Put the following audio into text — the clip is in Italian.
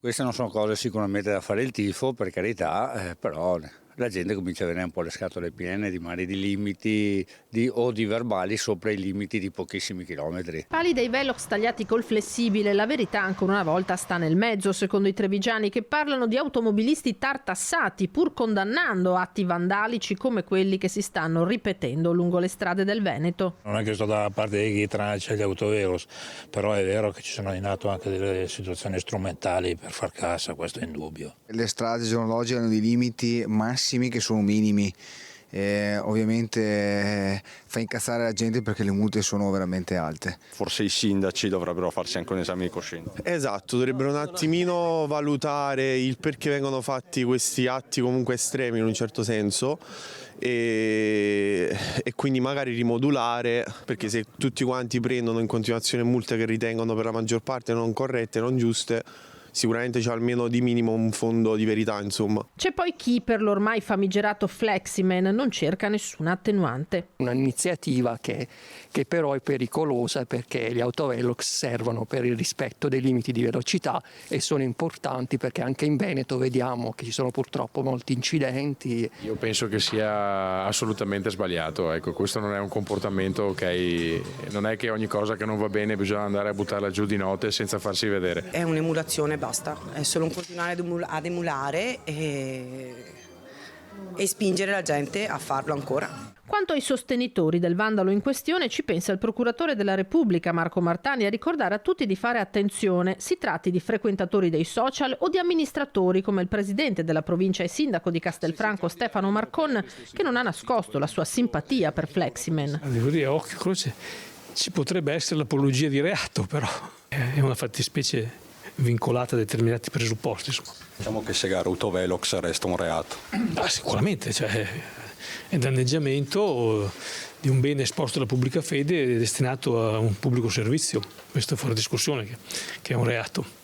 Queste non sono cose sicuramente da fare il tifo, per carità, però la gente comincia a avere un po' le scatole piene magari di limiti o di verbali sopra i limiti di pochissimi chilometri. Pali dei Velox tagliati col flessibile, la verità ancora una volta sta nel mezzo, secondo i trevigiani, che parlano di automobilisti tartassati, pur condannando atti vandalici come quelli che si stanno ripetendo lungo le strade del Veneto. Non è che sto dalla parte di chi traccia gli autovelox, però è vero che ci sono in atto anche delle situazioni strumentali per far cassa, questo è indubbio. Le strade giornologiche hanno dei limiti massimi che sono minimi, ovviamente fa incazzare la gente perché le multe sono veramente alte. Forse i sindaci dovrebbero farsi anche un esame di coscienza. Esatto, dovrebbero un attimino valutare il perché vengono fatti questi atti comunque estremi in un certo senso e quindi magari rimodulare, perché se tutti quanti prendono in continuazione multe che ritengono per la maggior parte non corrette, non giuste, sicuramente c'è almeno di minimo un fondo di verità, insomma. C'è poi chi per l'ormai famigerato Fleximan non cerca nessuna attenuante. Un'iniziativa che però è pericolosa perché gli autovelox servono per il rispetto dei limiti di velocità e sono importanti perché anche in Veneto vediamo che ci sono purtroppo molti incidenti. Io penso che sia assolutamente sbagliato, ecco, questo non è un comportamento ok, non è che ogni cosa che non va bene bisogna andare a buttarla giù di notte senza farsi vedere. È un'emulazione, basta, è solo un continuare ad emulare e spingere la gente a farlo ancora. Quanto ai sostenitori del vandalo in questione ci pensa il procuratore della Repubblica Marco Martani a ricordare a tutti di fare attenzione, si tratti di frequentatori dei social o di amministratori come il presidente della provincia e sindaco di Castelfranco Stefano Marcon, che non ha nascosto la sua simpatia per Fleximan. Devo dire, a occhio croce ci potrebbe essere l'apologia di reato, però è una fattispecie vincolata a determinati presupposti. Insomma. Diciamo che segare autovelox resta un reato. Sicuramente, è danneggiamento di un bene esposto alla pubblica fede destinato a un pubblico servizio. Questo è fuori discussione che è un reato.